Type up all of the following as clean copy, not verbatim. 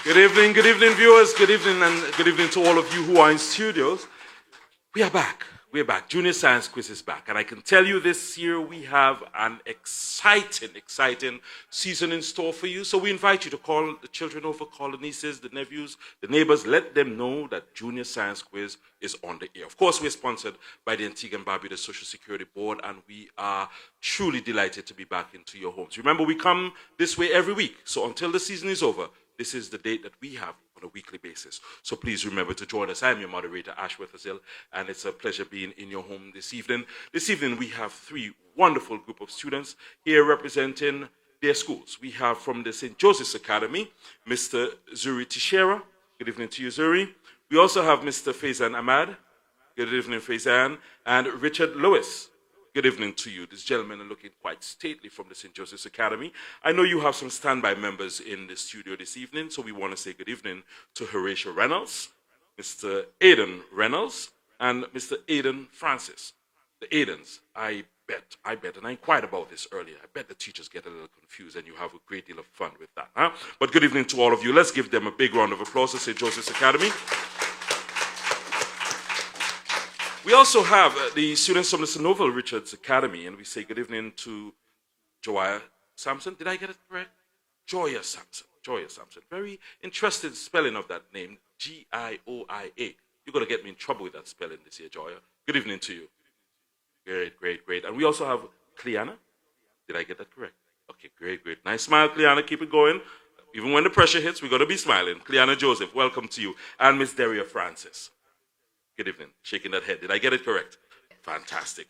Good evening, viewers. Good evening, and good evening to all of you who are in studios. We are back. We're back. Junior Science Quiz is back. And I can tell you this year we have an exciting season in store for you. So we invite you to call the children over, call the nieces, the nephews, the neighbors. Let them know that Junior Science Quiz is on the air. Of course, we're sponsored by the Antigua and Barbuda Social Security Board, and we are truly delighted to be back into your homes. Remember, we come this way every week. So until the season is over, this is the date that we have on a weekly basis. So please remember to join us. I'm your moderator, Ashworth Azil, and it's a pleasure being in your home this evening. This evening, we have three wonderful group of students here representing their schools. We have from the St. Joseph's Academy, Mr. Zuri Tishera. Good evening to you, Zuri. We also have Mr. Faizan Ahmad. Good evening, Faizan. And Richard Lewis. Good evening to you. This gentleman is looking quite stately from the St. Joseph's Academy. I know you have some standby members in the studio this evening, so we want to say good evening to Horatio Reynolds, Mr. Aidan Reynolds, and Mr. Aidan Francis. The Aidans, I bet, and I inquired about this earlier, I bet the teachers get a little confused and you have a great deal of fun with that. Huh? But good evening to all of you. Let's give them a big round of applause to St. Joseph's Academy. We also have the students from the St. Novel Richards Academy, and we say good evening to Joya Sampson. Did I get it correct? Joya Sampson. Joya Sampson. Very interesting spelling of that name, G-I-O-I-A. You're going to get me in trouble with that spelling this year, Joya. Good evening to you. Great. And we also have Cleanna. Did I get that correct? Okay, great. Nice smile, Cleanna. Keep it going. Even when the pressure hits, we're going to be smiling. Cleanna Joseph, welcome to you. And Miss Deria Francis. Good evening. Shaking that head. Did I get it correct? Fantastic.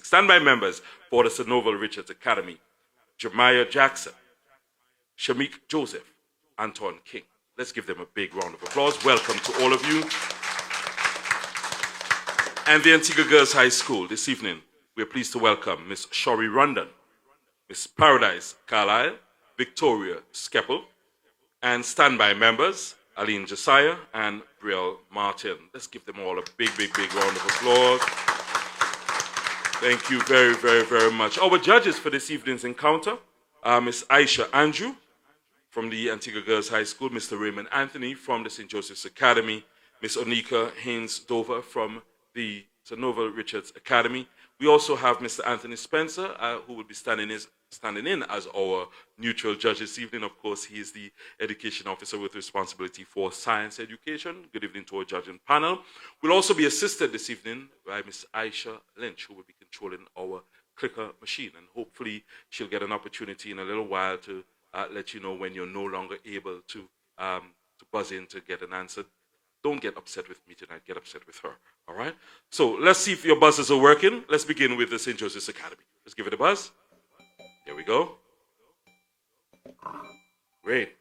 Standby members for the St. Novel Richards Academy. Jeremiah Jackson, Shamik Joseph, Anton King. Let's give them a big round of applause. Welcome to all of you. And the Antigua Girls High School this evening, we're pleased to welcome Miss Shori Rondon, Miss Paradise Carlisle, Victoria Skeppel, and standby members, Aline Josiah and Brielle Martin. Let's give them all a big round of applause. Thank you very much. Our judges for this evening's encounter are Miss Aisha Andrew from the Antigua Girls High School, Mr. Raymond Anthony from the St. Joseph's Academy, Miss Onika Haynes Dover from the St. Novel Richards Academy. We also have Mr. Anthony Spencer, who will be standing in as our neutral judge this evening. Of course, he is the education officer with responsibility for science education. Good evening to our judging panel. We'll also be assisted this evening by Ms. Aisha Lynch, who will be controlling our clicker machine. And hopefully she'll get an opportunity in a little while to let you know when you're no longer able to buzz in to get an answer. Don't get upset with me tonight, get upset with her, all right? So let's see if your buzzers are working. Let's begin with the St. Joseph's Academy. Let's give it a buzz. Here we go. Great.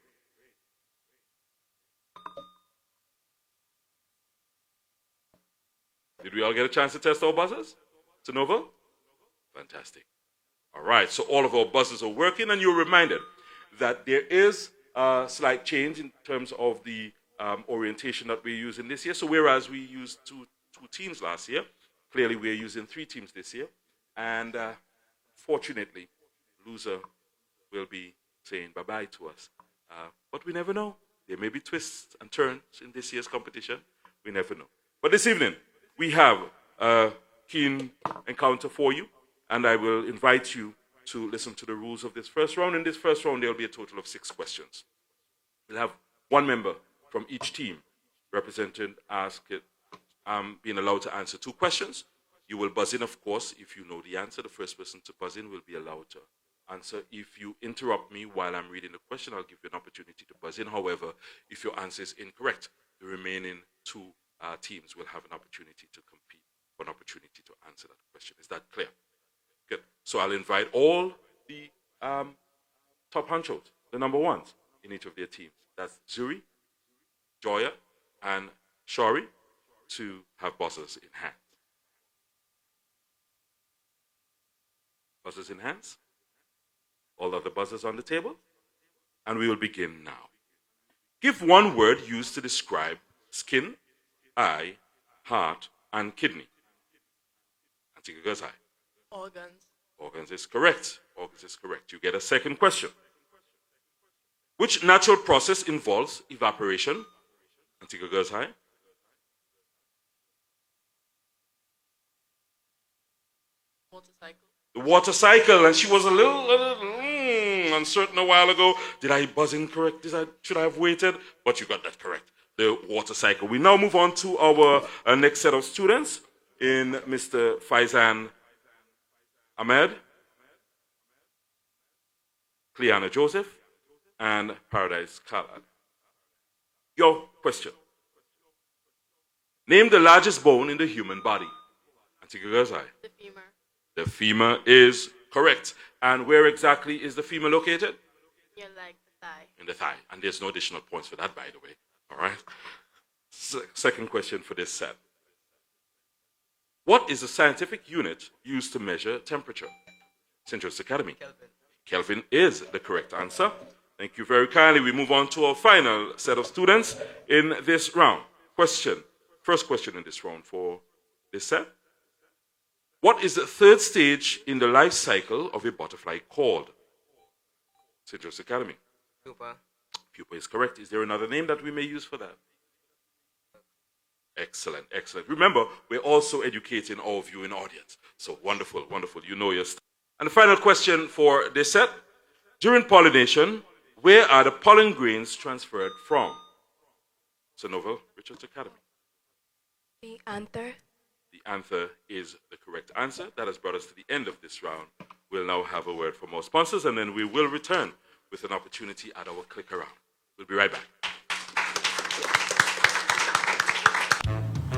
Did we all get a chance to test our buzzers? St. Novel? Fantastic. All right, so all of our buzzers are working, and you're reminded that there is a slight change in terms of the orientation that we're using this year. So whereas we used two teams last year, clearly we're using 3 teams this year. And fortunately, loser will be saying bye-bye to us. But we never know. There may be twists and turns in this year's competition. We never know. But this evening, we have a keen encounter for you. And I will invite you to listen to the rules of this first round. In this first round, there will be a total of 6 questions. We'll have one member from each team represented being allowed to answer 2 questions. You will buzz in, of course, if you know the answer. The first person to buzz in will be allowed to answer. If you interrupt me while I'm reading the question, I'll give you an opportunity to buzz in. However, if your answer is incorrect, the remaining 2 teams will have an opportunity to compete for an opportunity to answer that question. Is that clear? Good. So I'll invite all the top honchos, the number 1s in each of their teams. That's Zuri, Joya, and Shori, to have buzzers in hand. Buzzers in hands. All other buzzers on the table. And we will begin now. Give one word used to describe skin, eye, heart, and kidney. Antigua Girls High. Organs. Organs is correct. Organs is correct. You get a second question. Which natural process involves evaporation? Antigua Girls High. Water cycle. The water cycle, and she was a little uncertain a while ago. Did I buzz in correct? Should I have waited? But you got that correct. The water cycle. We now move on to our next set of students in Mr. Faizan Ahmed, Cleana Joseph, and Paradise Khalad. Your question. Name the largest bone in the human body. Antigua Girls High. The femur. The femur is correct. And where exactly is the femur located? Your leg, the thigh. In the thigh. And there's no additional points for that, by the way. All right. Second question for this set. What is the scientific unit used to measure temperature? St. Joseph's Academy. Kelvin. Kelvin is the correct answer. Thank you very kindly. We move on to our final set of students in this round. Question. First question in this round for this set. What is the third stage in the life cycle of a butterfly called? St. Joseph's Academy. Pupa. Pupa is correct. Is there another name that we may use for that? Excellent, excellent. Remember, we're also educating our viewing audience. So wonderful, wonderful. You know your stuff. And the final question for this set. During pollination, where are the pollen grains transferred from? St. Novel Richards Academy. The anther. The anther is the correct answer. That has brought us to the end of this round. We'll now have a word from our sponsors, and then we will return with an opportunity at our click around. We'll be right back.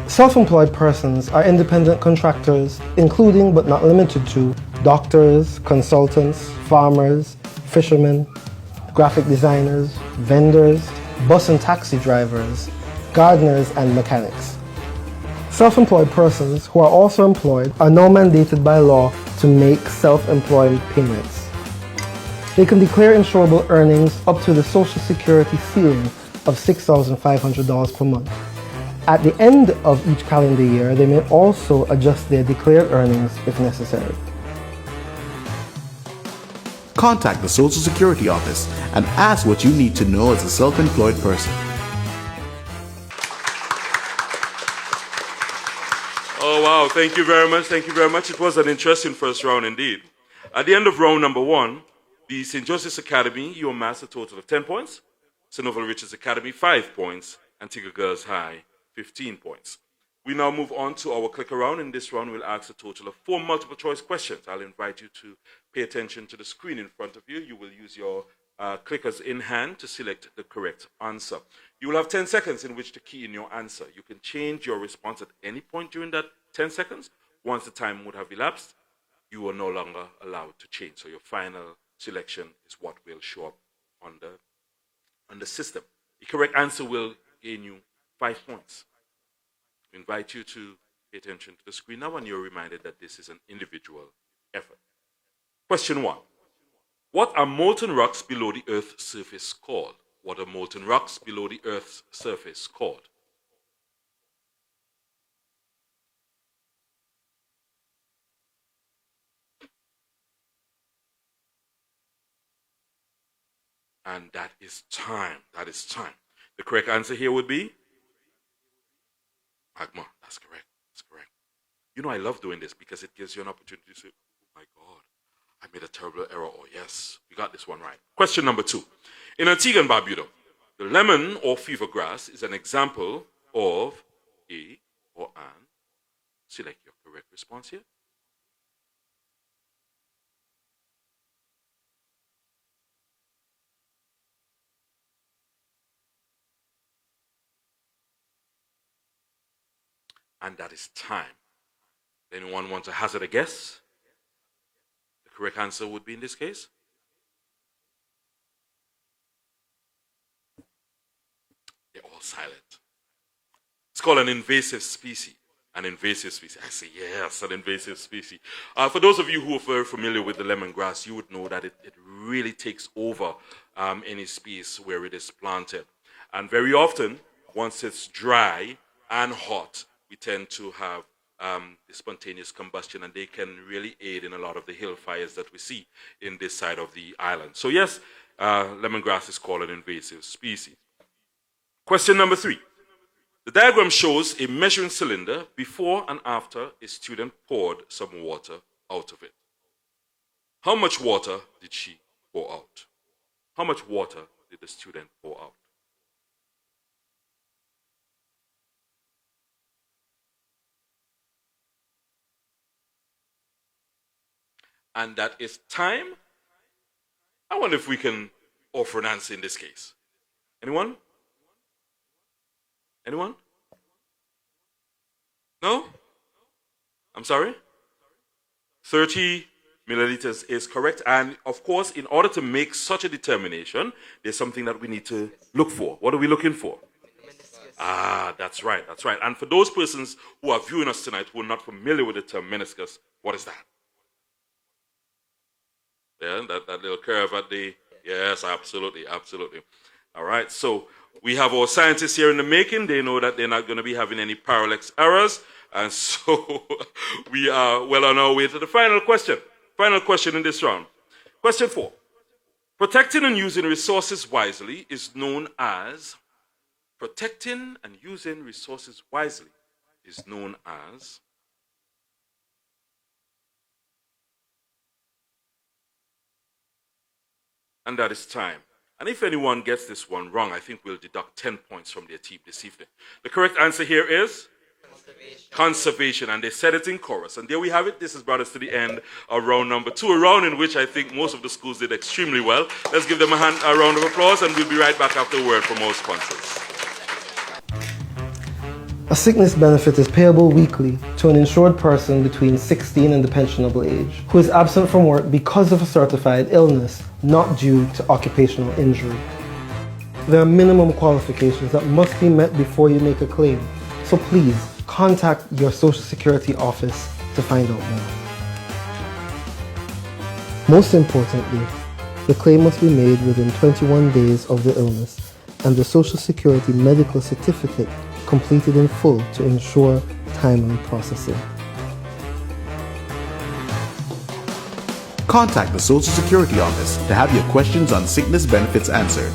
Self-employed persons are independent contractors, including but not limited to doctors, consultants, farmers, fishermen, graphic designers, vendors, bus and taxi drivers, gardeners, and mechanics. Self-employed persons who are also employed are now mandated by law to make self-employed payments. They can declare insurable earnings up to the Social Security ceiling of $6,500 per month. At the end of each calendar year, they may also adjust their declared earnings if necessary. Contact the Social Security office and ask what you need to know as a self-employed person. Oh, wow. Thank you very much. Thank you very much. It was an interesting first round indeed. At the end of round number one, the St. Joseph's Academy, you amassed a total of 10 points. St. Novel Richards Academy, 5 points. Antigua Girls High, 15 points. We now move on to our click around. In this round, we'll ask a total of 4 multiple choice questions. I'll invite you to pay attention to the screen in front of you. You will use your clickers in hand to select the correct answer. You will have 10 seconds in which to key in your answer. You can change your response at any point during that 10 seconds. Once the time would have elapsed, you are no longer allowed to change. So your final selection is what will show up on the system. The correct answer will gain you 5 points. We invite you to pay attention to the screen now, and you're reminded that this is an individual effort. Question 1. What are molten rocks below the Earth's surface called? What are molten rocks below the Earth's surface called? And that is time. That is time. The correct answer here would be magma. That's correct. That's correct. You know, I love doing this because it gives you an opportunity to say, oh my God, I made a terrible error. Or yes, we got this one right. Question number 2. In Antigua and Barbuda, the lemon or fever grass is an example of a or an. Select your correct response here. And that is time. Anyone want to hazard a guess? The correct answer would be in this case? They're all silent. It's called an invasive species. An invasive species. I say, yes, an invasive species. For those of you who are very familiar with the lemongrass, you would know that it really takes over any space where it is planted. And very often, once it's dry and hot, we tend to have the spontaneous combustion, and they can really aid in a lot of the hill fires that we see in this side of the island. So yes, Lemongrass is called an invasive species. Question number 3. The diagram shows a measuring cylinder before and after a student poured some water out of it. How much water did she pour out? How much water did the student pour out? And that is time. I wonder if we can offer an answer in this case. Anyone? Anyone? No? I'm sorry? 30 milliliters is correct. And of course, in order to make such a determination, there's something that we need to look for. What are we looking for? Ah, that's right, that's right. And for those persons who are viewing us tonight who are not familiar with the term meniscus, what is that? Yeah, that little curve at the, yes, absolutely, absolutely. All right, so we have our scientists here in the making. They know that they're not going to be having any parallax errors. And so we are well on our way to the final question. Final question in this round. Question 4. Protecting and using resources wisely is known as, protecting and using resources wisely is known as, and that is time. And if anyone gets this one wrong, I think we'll deduct 10 points from their team this evening. The correct answer here is? Conservation. And they said it in chorus. And there we have it. This has brought us to the end of round number 2, a round in which I think most of the schools did extremely well. Let's give them a round of applause, and we'll be right back after a word from our sponsors. A sickness benefit is payable weekly to an insured person between 16 and the pensionable age who is absent from work because of a certified illness not due to occupational injury. There are minimum qualifications that must be met before you make a claim, so please contact your Social Security office to find out more. Most importantly, the claim must be made within 21 days of the illness and the Social Security medical certificate completed in full to ensure timely processing. Contact the Social Security office to have your questions on sickness benefits answered.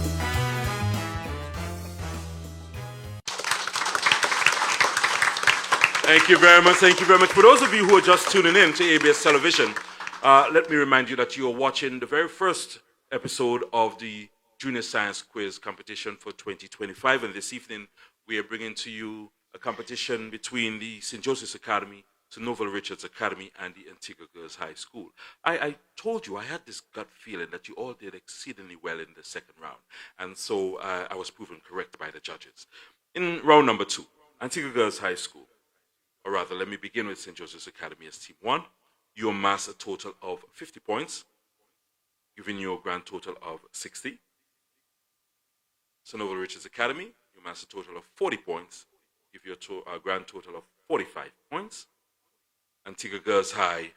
Thank you very much. Thank you very much. For those of you who are just tuning in to ABS Television, let me remind you that you are watching the very first episode of the Junior Science Quiz competition for 2025. And this evening, we are bringing to you a competition between the St. Joseph's Academy, St. Novel Richards Academy, and the Antigua Girls High School. I told you, I had this gut feeling that you all did exceedingly well in the second round. And so I was proven correct by the judges. In round number 2, Antigua Girls High School, or rather, let me begin with St. Joseph's Academy as Team 1. You amass a total of 50 points, giving you a grand total of 60. St. Novel Richards Academy, you amass a total of 40 points, give you a grand total of 45 points. Antigua Girls High,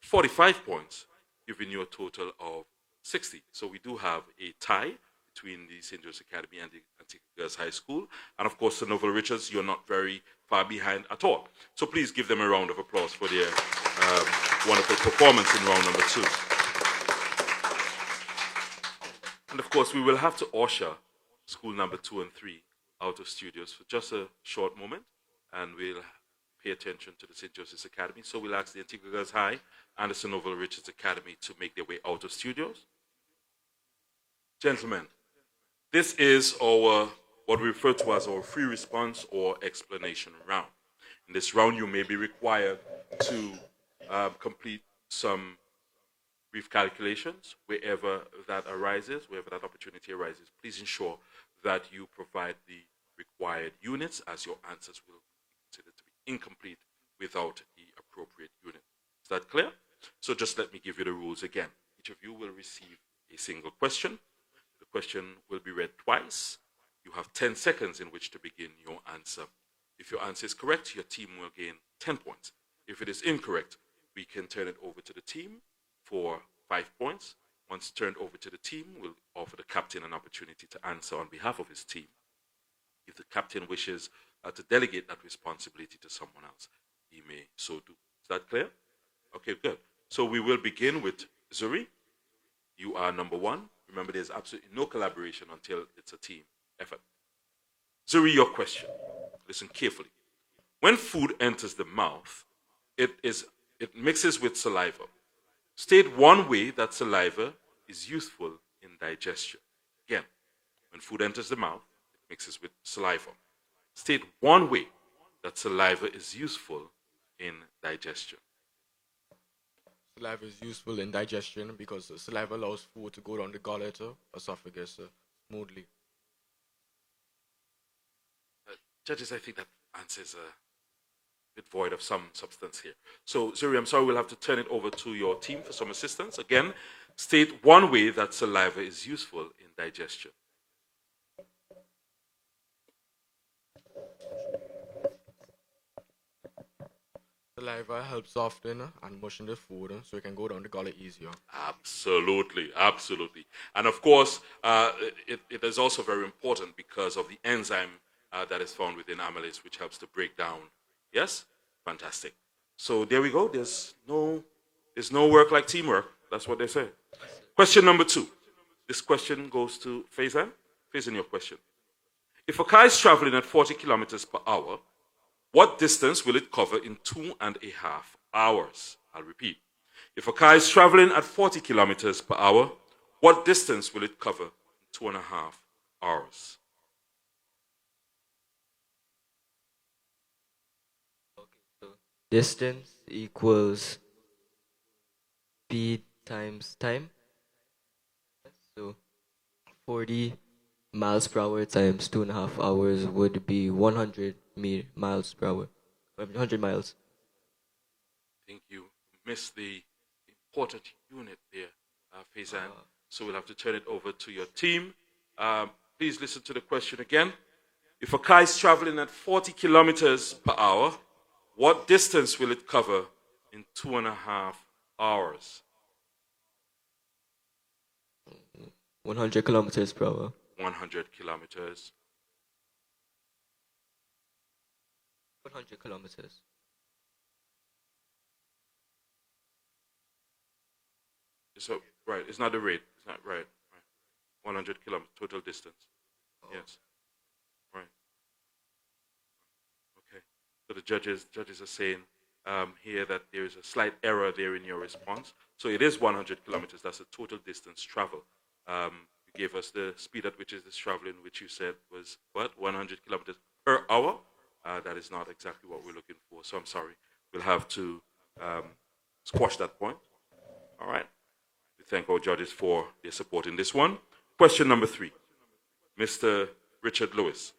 45 points, giving you a total of 60. So we do have a tie between the St. Joseph's Academy and the Antigua Girls High School. And of course, St. Novel Richards, you're not very far behind at all. So please give them a round of applause for their wonderful performance in round number 2. And of course, we will have to usher school number 2 and 3 out of studios for just a short moment, and we'll pay attention to the St. Joseph's Academy. So we'll ask the Antigua Girls High and the St. Novel Richards Academy to make their way out of studios. Gentlemen, this is our, what we refer to as our free response or explanation round. In this round, you may be required to complete some brief calculations wherever that arises, wherever that opportunity arises. Please ensure that you provide the required units, as your answers will be considered to be incomplete without the appropriate unit. Is that clear? So just let me give you the rules again. Each of you will receive a single question. The question will be read twice. You have 10 seconds in which to begin your answer. If your answer is correct, your team will gain 10 points. If it is incorrect, we can turn it over to the team for 5 points. Once turned over to the team, we'll offer the captain an opportunity to answer on behalf of his team. If the captain wishes to delegate that responsibility to someone else, he may so do. Is that clear? Okay, good. So we will begin with Zuri. You are number 1. Remember, there's absolutely no collaboration until it's a team effort. Zuri, your question. Listen carefully. When food enters the mouth, it mixes with saliva. State one way that saliva is useful in digestion. Again, when food enters the mouth, it mixes with saliva. State one way that saliva is useful in digestion. Saliva is useful in digestion because saliva allows food to go down the gullet or esophagus smoothly. Judges, I think that answer is a bit void of some substance here. So, Zuri, I'm sorry, we'll have to turn it over to your team for some assistance. Again, state one way that saliva is useful in digestion. Saliva helps soften and moisten the food so it can go down the gullet easier. Absolutely, absolutely. And of course, it is also very important because of the enzyme that is found within amylase, which helps to break down. Yes? Fantastic. So there we go. There's no work like teamwork. That's what they say. Question number 2. This question goes to Faizan. Faizan, your question. If a car is traveling at 40 kilometers per hour, what distance will it cover in 2.5 hours? I'll repeat. If a car is traveling at 40 kilometers per hour, what distance will it cover in 2.5 hours? Distance equals speed times time. So 40 miles per hour times 2.5 hours would be 100 miles per hour. 100 miles. I think you missed the important unit there, Faizan. So we'll have to turn it over to your team. Please listen to the question again. If a car is traveling at 40 kilometers per hour, what distance will it cover in 2.5 hours? 100 kilometers per hour. 100 kilometers. 100 kilometers. So, right, it's not the rate. It's not right. 100 kilometers total distance. Oh. Yes. Right. Okay. So the judges are saying here that there is a slight error there in your response. So it is 100 kilometers. That's the total distance travel. You gave us the speed at which it is traveling, which you said was what? 100 kilometers per hour. That is not exactly what we're looking for. So I'm sorry. We'll have to squash that point. All right. We thank our judges for their support in this one. Question number 3. Mr. Richard Lewis.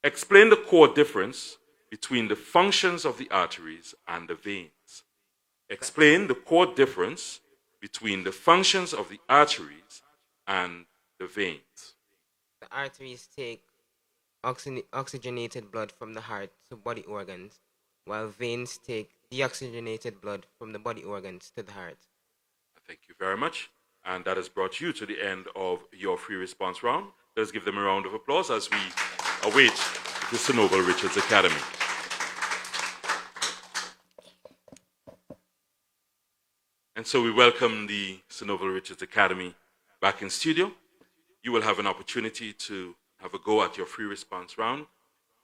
Explain the core difference between the functions of the arteries and the veins. Explain the core difference between the functions of the arteries and the veins. The arteries take oxygenated blood from the heart to body organs, while veins take deoxygenated blood from the body organs to the heart. Thank you very much. And that has brought you to the end of your free response round. Let's give them a round of applause as we await the Sir Noble Richards Academy. And so we welcome the Sir Noble Richards Academy back in studio. You will have an opportunity to have a go at your free response round.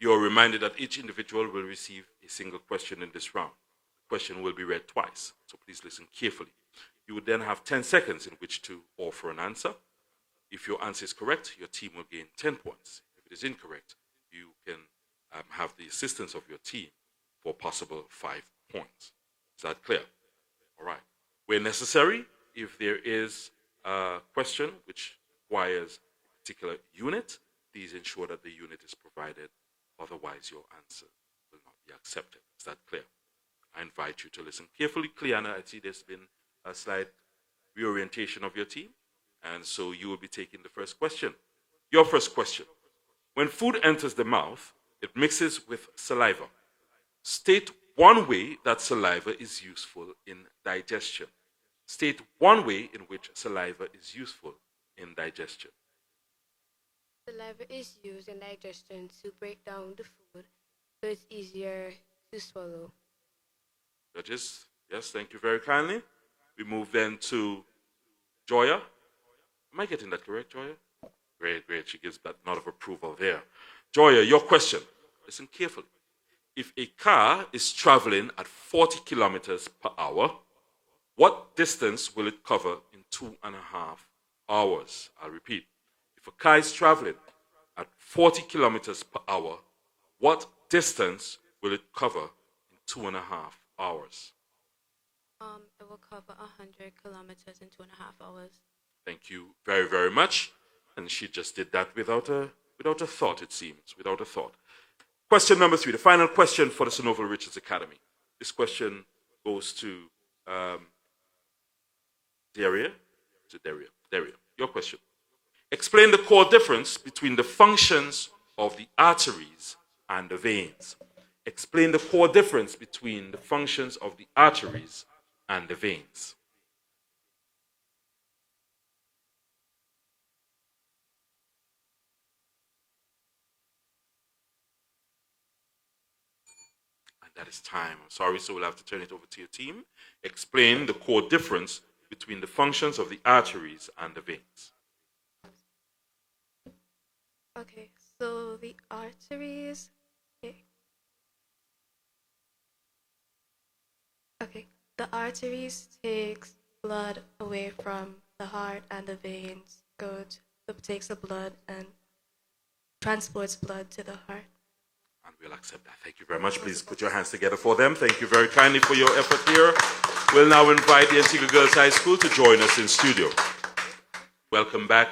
You are reminded that each individual will receive a single question in this round. The question will be read twice, so please listen carefully. You would then have 10 seconds in which to offer an answer. If your answer is correct, your team will gain 10 points. If it is incorrect, you can have the assistance of your team for possible 5 points. Is that clear? All right. Where necessary, if there is a question which requires a particular unit, please ensure that the unit is provided. Otherwise, your answer will not be accepted. Is that clear? I invite you to listen carefully. Cleana, I see there's been a slight reorientation of your team, and so you will be taking the first question. Your first question. When food enters the mouth, it mixes with saliva. State one way that saliva is useful in digestion. State one way in which saliva is useful in digestion. Saliva is used in digestion to break down the food so it's easier to swallow. Judges, yes, thank you very kindly. We move then to Joya. Am I getting that correct, Joya? Great, great. She gives that nod of approval there. Joya, your question. Listen carefully. If a car is traveling at 40 kilometers per hour, what distance will it cover in 2.5 hours? I'll repeat. If a car is traveling at 40 kilometers per hour, what distance will it cover in 2.5 hours? It will cover 100 kilometers in 2.5 hours. Thank you very, very much. And she just did that without a thought, it seems, without a thought. Question number 3, the final question for the Sir Norval Richards Academy. This question goes to Daria. Is it Daria? Daria, your question. Explain the core difference between the functions of the arteries and the veins. Explain the core difference between the functions of the arteries and the veins. And that is time. I'm sorry, so we'll have to turn it over to your team. Explain the core difference between the functions of the arteries and the veins. Okay, so the arteries. Okay, the arteries takes blood away from the heart, and the veins takes the blood and transports blood to the heart. And we'll accept that. Thank you very much. Please put your hands together for them. Thank you very kindly for your effort here. We'll now invite the Antigua Girls High School to join us in studio. Welcome back.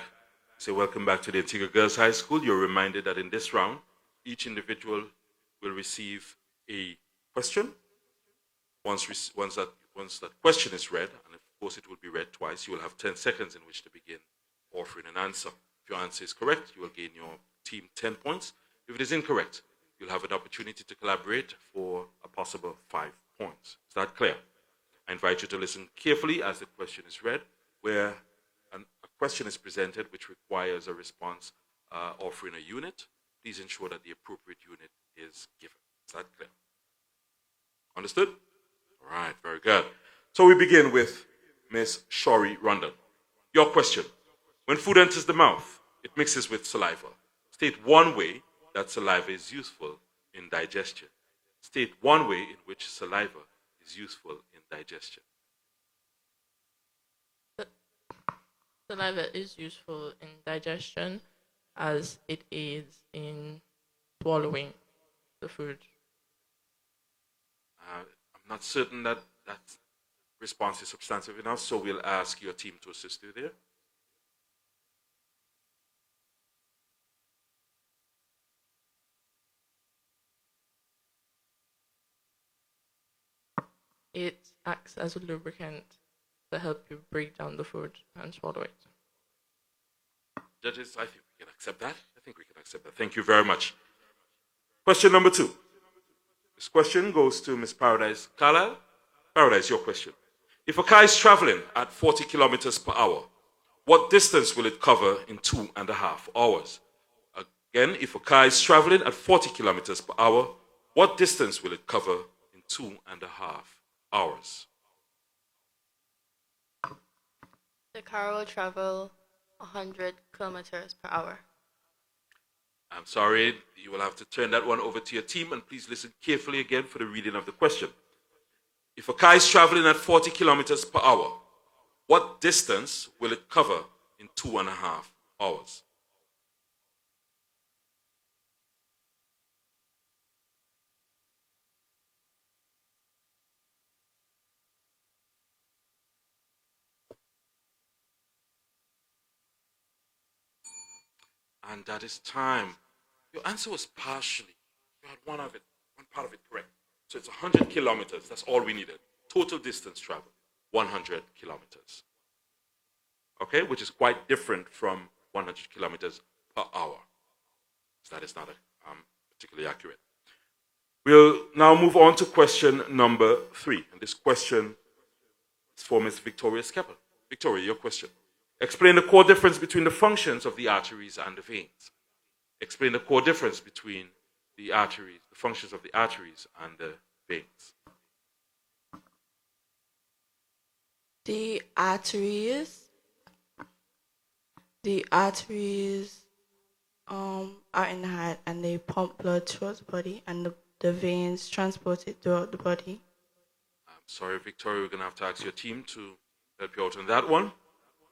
Say welcome back to the Antigua Girls High School. You're reminded that in this round, each individual will receive a question. Once that question is read, and of course it will be read twice, you will have 10 seconds in which to begin offering an answer. If your answer is correct, you will gain your team 10 points. If it is incorrect, you'll have an opportunity to collaborate for a possible 5 points. Is that clear? I invite you to listen carefully as the question is read, where a question is presented which requires a response offering a unit. Please ensure that the appropriate unit is given. Is that clear? Understood? All right, very good. So we begin with Miss Shori Rondon. Your question. When food enters the mouth, it mixes with saliva. State one way that saliva is useful in digestion. State one way in which saliva is useful in digestion. Saliva is useful in digestion as it aids in swallowing the food. I'm not certain that that response is substantive enough, so we'll ask your team to assist you there. It acts as a lubricant to help you break down the food and swallow it. Judges, I think we can accept that. Thank you very much. Question number 2. This question goes to Ms. Paradise Carlisle. Paradise, your question. If a car is traveling at 40 kilometers per hour, what distance will it cover in 2.5 hours? Again, if a car is traveling at 40 kilometers per hour, what distance will it cover in 2.5 hours? The car will travel 100 kilometers per hour. I'm sorry, you will have to turn that one over to your team, and please listen carefully again for the reading of the question. If a car is traveling at 40 kilometers per hour, what distance will it cover in 2.5 hours? And that is time. Your answer was partially. You had one part of it correct. So it's 100 kilometers. That's all we needed. Total distance traveled, 100 kilometers. Okay, which is quite different from 100 kilometers per hour. So that is not particularly accurate. We'll now move on to question number 3. And this question is for Ms. Victoria Skeppel. Victoria, your question. Explain the core difference between the functions of the arteries and the veins. Explain the core difference between the arteries, the functions of the arteries and the veins. The arteries The arteries are in the heart and they pump blood throughout the body, and the veins transport it throughout the body. I'm sorry, Victoria, we're going to have to ask your team to help you out on that one.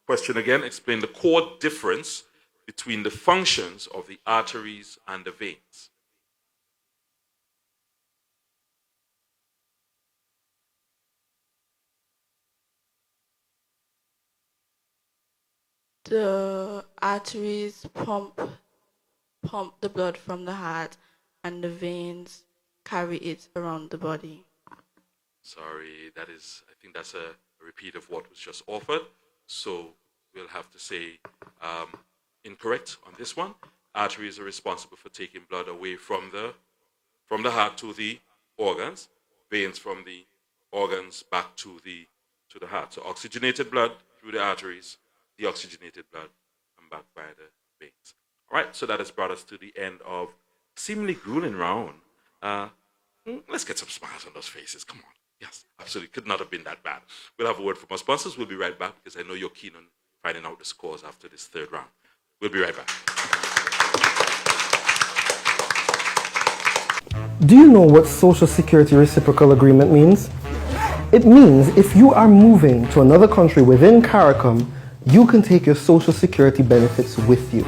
Question again, explain the core difference between the functions of the arteries and the veins. The arteries pump the blood from the heart, and the veins carry it around the body. Sorry, I think that's a repeat of what was just offered. So we'll have to say incorrect on this one. Arteries are responsible for taking blood away from the heart to the organs, veins from the organs back to the heart. So oxygenated blood through the arteries, deoxygenated blood come back by the veins. All right, so that has brought us to the end of seemingly grueling round. Let's get some smiles on those faces. Come on. Yes, absolutely. Could not have been that bad. We'll have a word from our sponsors. We'll be right back because I know you're keen on finding out the scores after this third round. We'll be right back. Do you know what Social Security Reciprocal Agreement means? It means if you are moving to another country within CARICOM, you can take your Social Security benefits with you.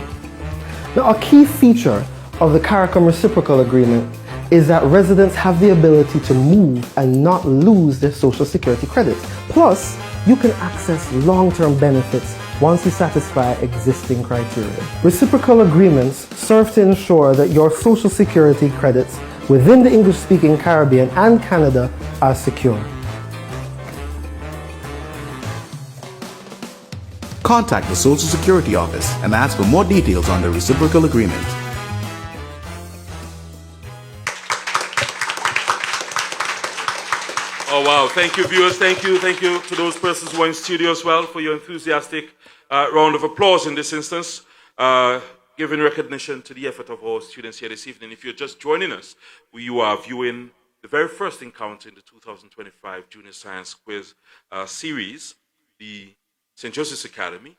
Now, a key feature of the CARICOM Reciprocal Agreement is that residents have the ability to move and not lose their Social Security credits. Plus, you can access long-term benefits once you satisfy existing criteria. Reciprocal agreements serve to ensure that your Social Security credits within the English-speaking Caribbean and Canada are secure. Contact the Social Security Office and ask for more details on the reciprocal agreement. Oh, wow. Thank you, viewers. Thank you to those persons who are in studio as well for your enthusiastic round of applause in this instance, giving recognition to the effort of our students here this evening. If you're just joining us, you are viewing the very first encounter in the 2025 Junior Science Quiz series, the St. Joseph's Academy,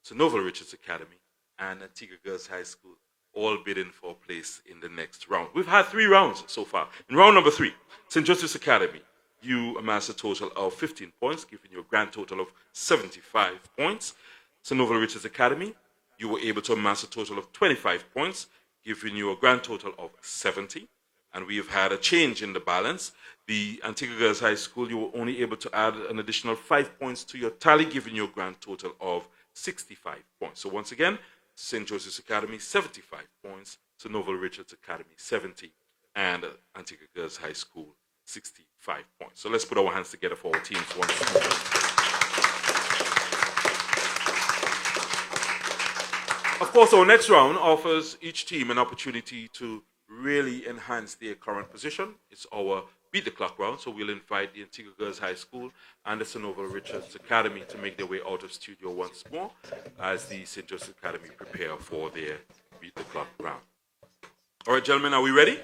St. Novel Richards Academy, and Antigua Girls High School, all bidding for a place in the next round. We've had 3 rounds so far. In round number 3, St. Joseph's Academy, you amassed a total of 15 points, giving you a grand total of 75 points. St. Novel Richards Academy, you were able to amass a total of 25 points, giving you a grand total of 70. And we have had a change in the balance. The Antigua Girls High School, you were only able to add an additional 5 points to your tally, giving you a grand total of 65 points. So once again, St. Joseph's Academy, 75 points, St. Novel Richards Academy, 70, and Antigua Girls High School, 65 points. So let's put our hands together for our teams once more. Of course, our next round offers each team an opportunity to really enhance their current position. It's our Beat the Clock round, so we'll invite the Antigua Girls High School and the St. Novel Richards Academy to make their way out of studio once more as the St. Joseph's Academy prepare for their Beat the Clock round. All right, gentlemen, are we ready?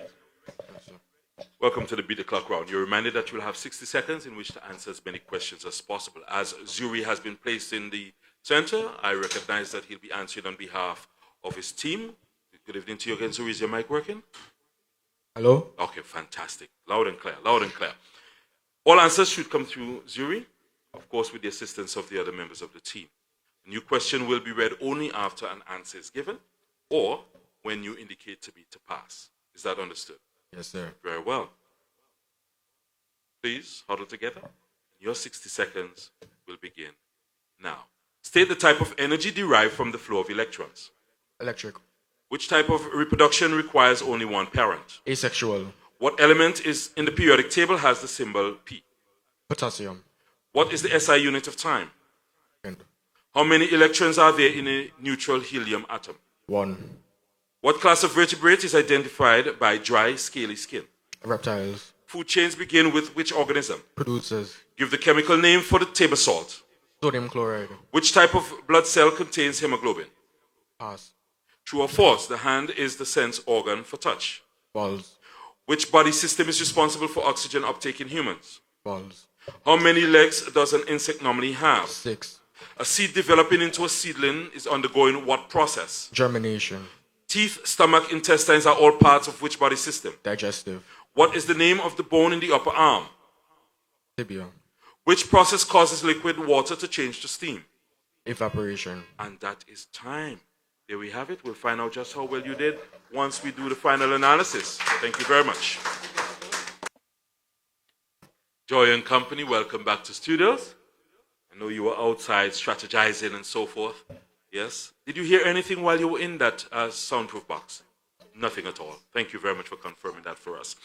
Welcome to the Beat the Clock round. You're reminded that you'll have 60 seconds in which to answer as many questions as possible. As Zuri has been placed in the center, I recognize that he'll be answering on behalf of his team. Good evening to you again, Zuri. Is your mic working? Hello? Okay, fantastic. Loud and clear, loud and clear. All answers should come through Zuri, of course, with the assistance of the other members of the team. A new question will be read only after an answer is given or when you indicate to me to pass. Is that understood? Yes, sir. Very well. Please huddle together. Your 60 seconds will begin now. State the type of energy derived from the flow of electrons. Electric. Which type of reproduction requires only one parent? Asexual. What element is in the periodic table has the symbol P? Potassium. What is the SI unit of time? And How many electrons are there in a neutral helium atom? 1. What class of vertebrate is identified by dry, scaly skin? Reptiles. Food chains begin with which organism? Producers. Give the chemical name for the table salt. Sodium chloride. Which type of blood cell contains hemoglobin? Pass. True or false? The hand is the sense organ for touch. Balls. Which body system is responsible for oxygen uptake in humans? Balls. How many legs does an insect normally have? 6. A seed developing into a seedling is undergoing what process? Germination. Teeth, stomach, intestines are all parts of which body system? Digestive. What is the name of the bone in the upper arm? Tibia. Which process causes liquid water to change to steam? Evaporation. And that is time. There we have it. We'll find out just how well you did once we do the final analysis. Thank you very much. Joy and company, welcome back to studios. I know you were outside strategizing and so forth. Yes. Did you hear anything while you were in that soundproof box? Nothing at all. Thank you very much for confirming that for us.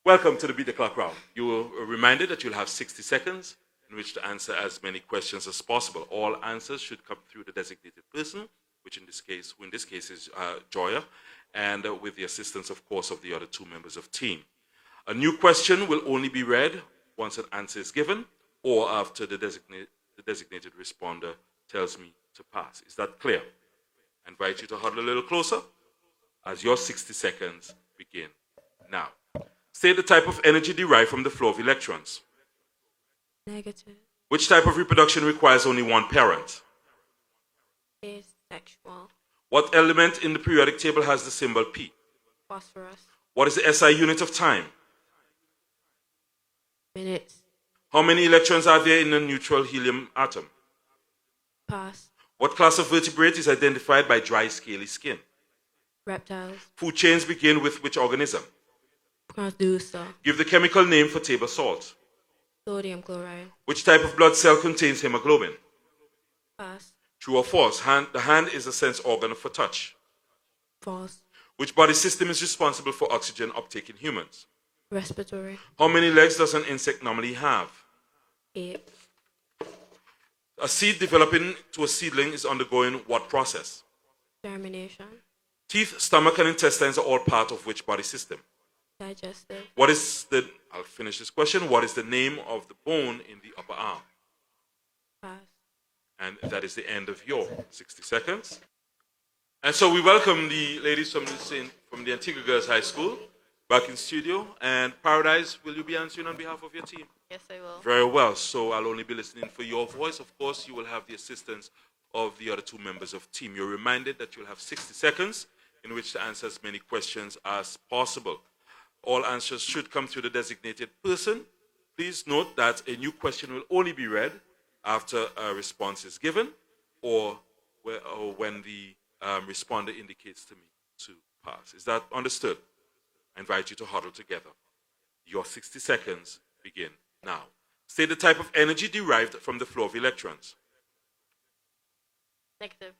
Welcome to the Beat the Clock round. You were reminded that you'll have 60 seconds in which to answer as many questions as possible. All answers should come through the designated person, which in this case is Joya, and with the assistance, of course, of the other two members of team. A new question will only be read once an answer is given, or after the designated responder tells me to pass. Is that clear? I invite you to huddle a little closer as your 60 seconds begin now. State the type of energy derived from the flow of electrons. Negative. Which type of reproduction requires only one parent? Asexual. What element in the periodic table has the symbol P? Phosphorus. What is the SI unit of time? Minutes. How many electrons are there in a neutral helium atom? Pass. What class of vertebrate is identified by dry, scaly skin? Reptiles. Food chains begin with which organism? Producer. Give the chemical name for table salt. Sodium chloride. Which type of blood cell contains hemoglobin? Pass. True or false? The hand is a sense organ for touch. False. Which body system is responsible for oxygen uptake in humans? Respiratory. How many legs does an insect normally have? 8. A seed developing to a seedling is undergoing what process? Germination. Teeth, stomach, and intestines are all part of which body system? Digestive. I'll finish this question. What is the name of the bone in the upper arm? Pass. And that is the end of your 60 seconds. And so we welcome the ladies from the Antigua Girls High School back in studio. And Paradise, will you be answering on behalf of your team? Yes, I will. Very well. So I'll only be listening for your voice. Of course, you will have the assistance of the other two members of team. You're reminded that you'll have 60 seconds in which to answer as many questions as possible. All answers should come through the designated person. Please note that a new question will only be read after a response is given or when the responder indicates to me to pass. Is that understood? I invite you to huddle together. Your 60 seconds begin now. State the type of energy derived from the flow of electrons. Negative.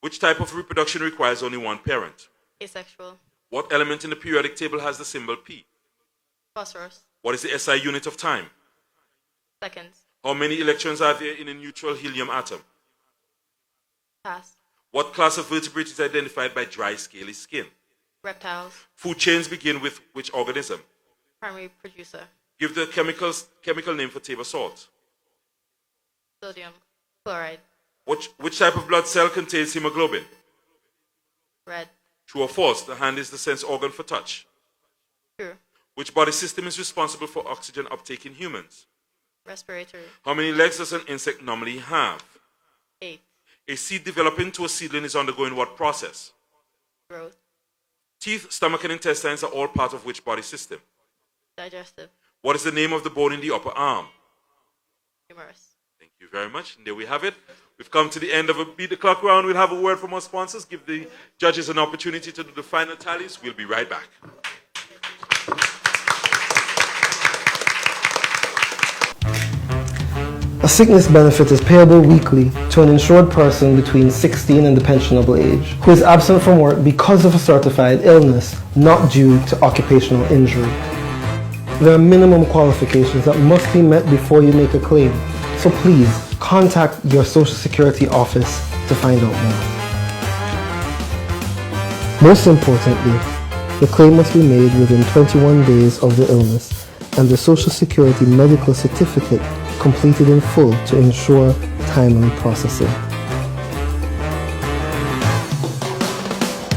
Which type of reproduction requires only one parent? Asexual. What element in the periodic table has the symbol P? Phosphorus. What is the SI unit of time? Seconds. How many electrons are there in a neutral helium atom? Pass. What class of vertebrate is identified by dry, scaly skin? Reptiles. Food chains begin with which organism? Primary producer. Give the chemical name for table salt. Sodium chloride. Which type of blood cell contains hemoglobin? Red. True or false? The hand is the sense organ for touch. True. Which body system is responsible for oxygen uptake in humans? Respiratory. How many legs does an insect normally have? 8. A seed developing to a seedling is undergoing what process? Growth. Teeth, stomach, and intestines are all part of which body system? Digestive. What is the name of the bone in the upper arm? Humerus. Thank you very much. And there we have it. We've come to the end of a Beat the Clock round. We'll have a word from our sponsors, give the judges an opportunity to do the final tallies. We'll be right back. A sickness benefit is payable weekly to an insured person between 16 and the pensionable age who is absent from work because of a certified illness not due to occupational injury. There are minimum qualifications that must be met before you make a claim, so please contact your Social Security office to find out more. Most importantly, the claim must be made within 21 days of the illness and the Social Security medical certificate completed in full to ensure timely processing.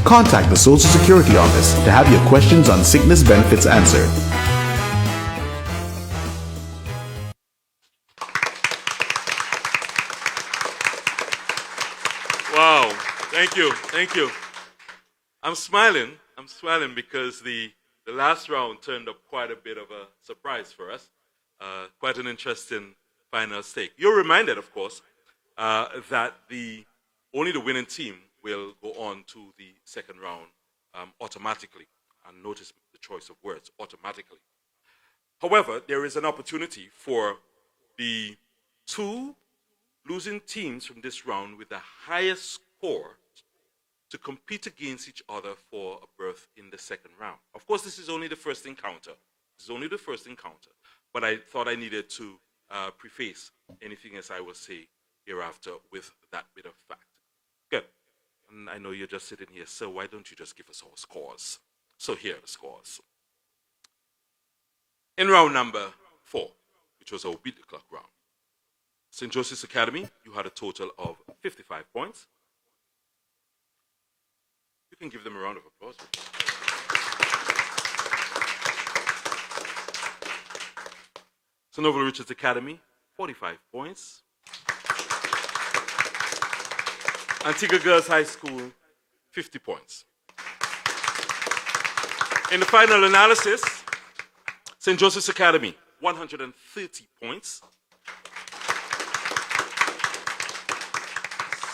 Contact the Social Security office to have your questions on sickness benefits answered. Thank you. Thank you. I'm smiling because the last round turned up quite a bit of a surprise for us. Quite an interesting final stake. You're reminded, of course, that only the winning team will go on to the second round automatically. And notice the choice of words, automatically. However, there is an opportunity for the two losing teams from this round with the highest score to compete against each other for a berth in the second round. Of course, this is only the first encounter. This is only the first encounter. But I thought I needed to preface anything else I will say hereafter with that bit of fact. Good. And I know you're just sitting here, so why don't you just give us our scores? So here are the scores. In round number 4, which was our beat the clock round, St. Joseph's Academy, you had a total of 55 points. You can give them a round of applause. St. Noble Richards Academy, 45 points. Antigua Girls High School, 50 points. In the final analysis, St. Joseph's Academy, 130 points.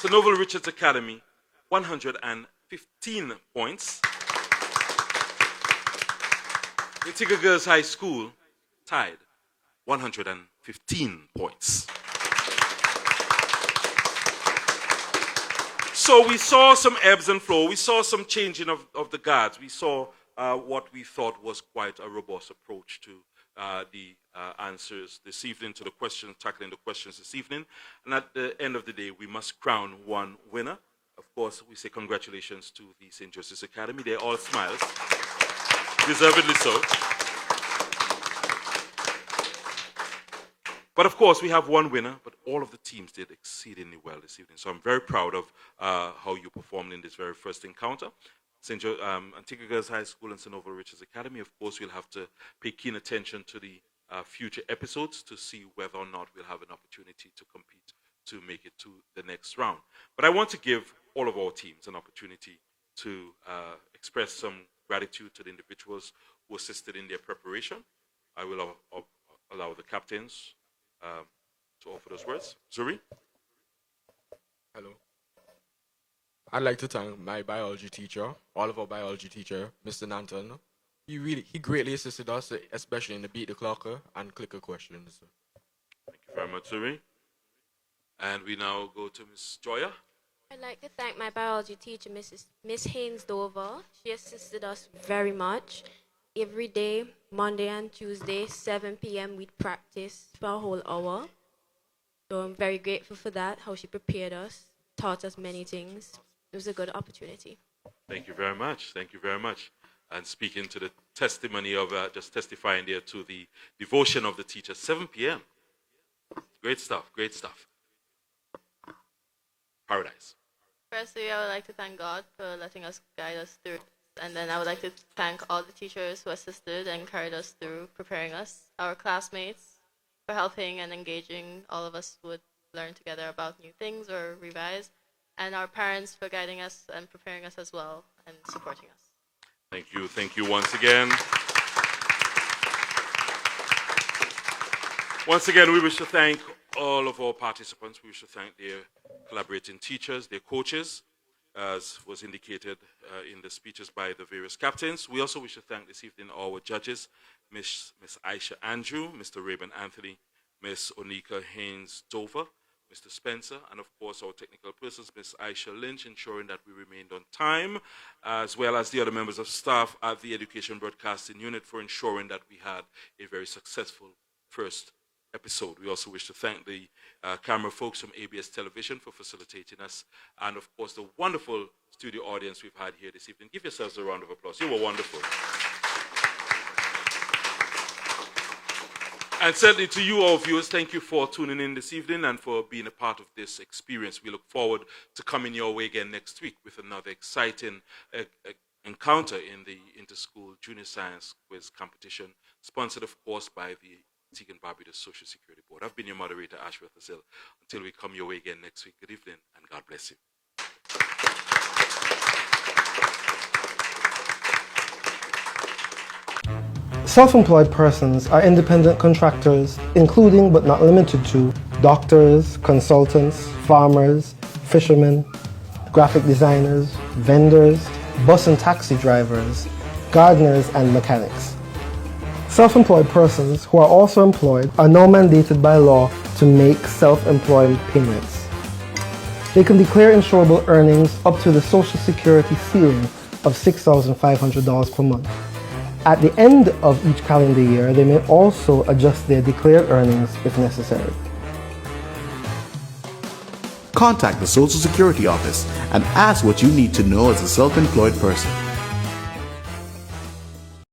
St. Noble Richards Academy, 115 points. Antigua Girls High School, tied, 115 points. So we saw some ebbs and flow. We saw some changing of the guards. We saw what we thought was quite a robust approach to the answers this evening, to the questions, tackling the questions this evening. And at the end of the day, we must crown one winner. Of course, we say congratulations to the St. Joseph's Academy. They're all smiles, deservedly so. But of course, we have one winner, but all of the teams did exceedingly well this evening. So I'm very proud of how you performed in this very first encounter. Antigua Girls High School and St. Noble Richards Academy, of course, we'll have to pay keen attention to the future episodes to see whether or not we'll have an opportunity to compete to make it to the next round. But I want to give all of our teams an opportunity to express some gratitude to the individuals who assisted in their preparation. I will allow the captains to offer those words. Zuri? Hello. I'd like to thank my biology teacher, all of our biology teacher, Mr. Nanton. He greatly assisted us, especially in the beat the clocker and clicker questions. Thank you very much, Zuri. And we now go to Ms. Joya. I'd like to thank my biology teacher, Miss Haynes Dover. She assisted us very much. Every day, Monday and Tuesday, 7 p.m., we'd practice for a whole hour. So I'm very grateful for that, how she prepared us, taught us many things. It was a good opportunity. Thank you very much. Thank you very much. And speaking to the testimony of, just testifying there to the devotion of the teacher, 7 p.m. Great stuff, great stuff. Paradise. Firstly, I would like to thank God for letting us guide us through. And then I would like to thank all the teachers who assisted and carried us through preparing us, our classmates for helping and engaging all of us who would learn together about new things or revise, and our parents for guiding us and preparing us as well and supporting us. Thank you once again. Once again, we wish to thank all of our participants. We wish to thank their collaborating teachers, their coaches, as was indicated in the speeches by the various captains. We also wish to thank this evening our judges, Miss Aisha Andrew, Mr. Raven Anthony, Miss Onika Haynes Dover, Mr. Spencer, and of course our technical persons, Miss Aisha Lynch, ensuring that we remained on time, as well as the other members of staff at the Education Broadcasting Unit for ensuring that we had a very successful first episode. We also wish to thank the camera folks from ABS Television for facilitating us, and of course the wonderful studio audience we've had here this evening. Give yourselves a round of applause. You were wonderful. And certainly to you, our viewers, thank you for tuning in this evening and for being a part of this experience. We look forward to coming your way again next week with another exciting encounter in the Interschool Junior Science Quiz Competition, sponsored, of course, by the Tegan Barbados Social Security Board. I've been your moderator, Ashworth Azil. Until we come your way again next week, good evening and God bless you. Self-employed persons are independent contractors, including but not limited to doctors, consultants, farmers, fishermen, graphic designers, vendors, bus and taxi drivers, gardeners, and mechanics. Self-employed persons who are also employed are now mandated by law to make self-employed payments. They can declare insurable earnings up to the Social Security ceiling of $6,500 per month. At the end of each calendar year, they may also adjust their declared earnings if necessary. Contact the Social Security office and ask what you need to know as a self-employed person.